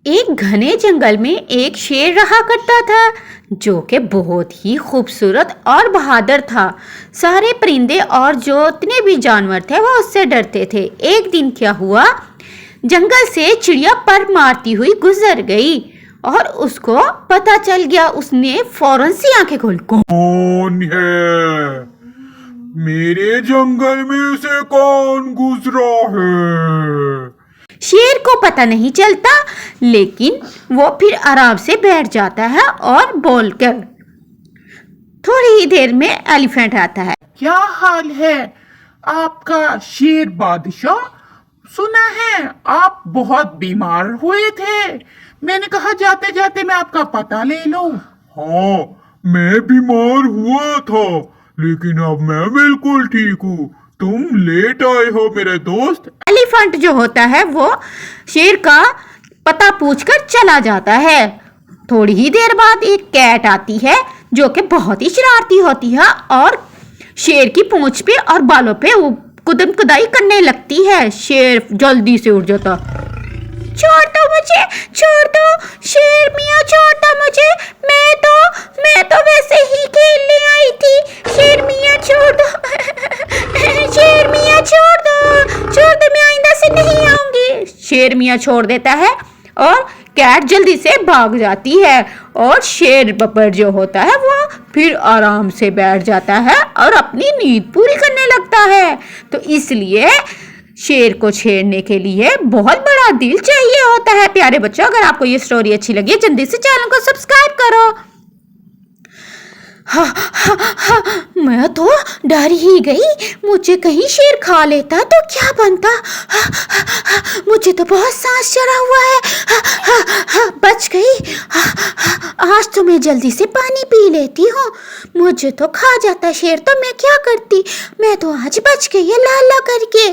एक घने जंगल में एक शेर रहा करता था जो कि बहुत ही खूबसूरत और बहादुर था। सारे परिंदे और जितने भी जानवर थे वो उससे डरते थे। एक दिन क्या हुआ, जंगल से चिड़िया पर मारती हुई गुजर गई और उसको पता चल गया। उसने फौरन से आंखें खोली, कौन है मेरे जंगल में से, कौन गुजरा है? शेर को पता नहीं चलता, लेकिन वो फिर आराम से बैठ जाता है और बोलकर थोड़ी ही देर में एलिफेंट आता है। क्या हाल है आपका शेर बादशाह? सुना है आप बहुत बीमार हुए थे। मैंने कहा जाते जाते मैं आपका पता ले लूं। हाँ, मैं बीमार हुआ था, लेकिन अब मैं बिल्कुल ठीक हूँ। तुम लेट आए हो मेरे दोस्त। एलिफेंट जो होता है वो शेर का पता पूछकर चला जाता है। थोड़ी ही देर बाद एक कैट आती है जो कि बहुत ही शरारती होती है और शेर की पूंछ पे और बालों पे कुदम कुदाई करने लगती है। शेर जल्दी से उठ जाता, छोड़ दो मुझे, छोड़ दो शेर मियाँ, छोड़ दो मुझे, मैं तो वैसे ही खेलने आई थी। शेर मियाँ छोड़ दो शेर मियाँ छोड़ दो, मैं आइंदा से नहीं आऊंगी। शेर मियाँ छोड़ देता है और कैट जल्दी से भाग जाती है और शेर बब्बर जो होता है वो फिर आराम से बैठ जाता है और अपनी नींद पूरी करने लगता है। तो इसलिए शेर को छेड़ने के लिए बहुत बड़ा दिल चाहिए होता है। प्यारे बच्चों, अगर आपको ये स्टोरी अच्छी लगी जल्दी से चैनल को सब्सक्राइब करो। मैं तो डर ही गई, मुझे कहीं शेर खा लेता तो क्या बनता। मुझे तो बहुत सांस चढ़ा हुआ है। बच गई। आज तो मैं जल्दी से पानी पी लेती हूँ। मुझे तो खा जाता शेर तो मैं क्या करती। मैं तो आज बच गई है ला ला करके।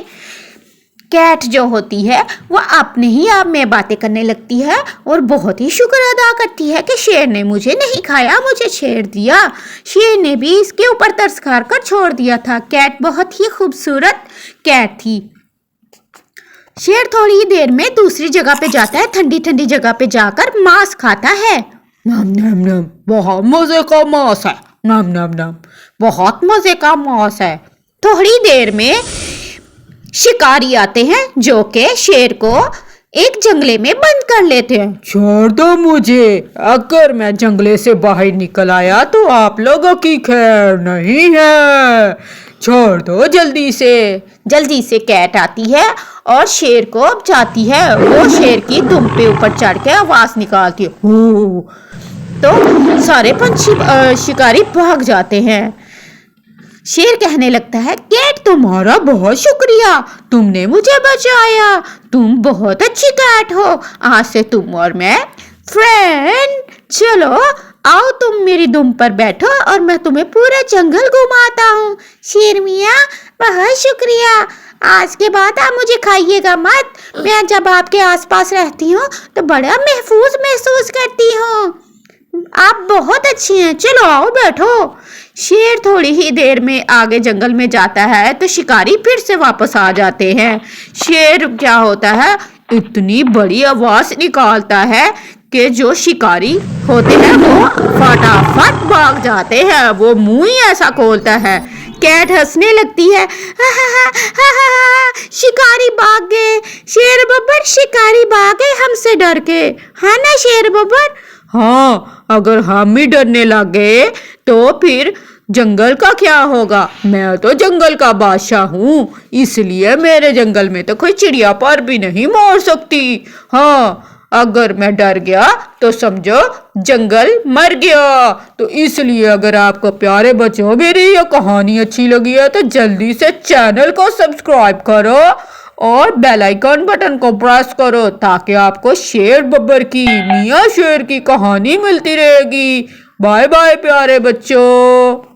कैट जो होती है वो अपने ही आप में बातें करने लगती है और बहुत ही शुक्र अदा करती है कि शेर ने मुझे नहीं खाया, मुझे छेड़ दिया। शेर ने भी इसके ऊपर तरस खार कर छोड़ दिया था। कैट बहुत ही खूबसूरत कैट थी। शेर थोड़ी ही देर में दूसरी जगह पे जाता है, ठंडी ठंडी जगह पे जाकर मांस खाता है। नम नम नम, बहुत मजे का मांस है। नम नम नम, बहुत मजे का मांस है। थोड़ी देर में शिकारी आते हैं जो कि शेर को एक जंगले में बंद कर लेते हैं। छोड़ दो मुझे, अगर मैं जंगले से बाहर निकल आया तो आप लोगों की खैर नहीं है। छोड़ दो जल्दी से। जल्दी से कैट आती है और शेर को जाती है। वो शेर की दुम पे ऊपर चढ़ के आवाज निकालती है, हो। तो सारे पंछी शिकारी भाग जाते हैं। शेर कहने लगता है, कैट तुम्हारा बहुत शुक्रिया, तुमने मुझे बचाया। तुम बहुत अच्छी कैट हो। आज से तुम और मैं फ्रेंड। चलो आओ तुम मेरी दुम पर बैठो और मैं तुम्हें पूरा जंगल घुमाता हूँ। शेर मियाँ बहुत शुक्रिया। आज के बाद आप मुझे खाइएगा मत। मैं जब आपके आसपास रहती हूँ तो बड़ा महफूज महसूस करती हूँ। आप बहुत अच्छी हैं, चलो आओ बैठो। शेर थोड़ी ही देर में आगे जंगल में जाता है तो शिकारी फिर से वापस आ जाते हैं। शेर क्या होता है, इतनी बड़ी आवाज निकालता है कि जो शिकारी होते हैं वो फटाफट भाग जाते हैं। वो मुंह ही ऐसा खोलता है। कैट हंसने लगती है, शिकारी भाग गए। शेर बब्बर शिकारी भाग गए हमसे डर के, है ना शेर बब्बर? हाँ, अगर हम ही डरने लग गए तो फिर जंगल का क्या होगा। मैं तो जंगल का बादशाह हूँ, इसलिए मेरे जंगल में तो कोई चिड़िया पर भी नहीं मार सकती। हाँ, अगर मैं डर गया तो समझो जंगल मर गया। तो इसलिए अगर आपको प्यारे बच्चों मेरी ये कहानी अच्छी लगी है तो जल्दी से चैनल को सब्सक्राइब करो और बेल आइकन बटन को प्रेस करो ताकि आपको शेर बब्बर की, मियाँ शेर की कहानी मिलती रहेगी। बाय बाय प्यारे बच्चों।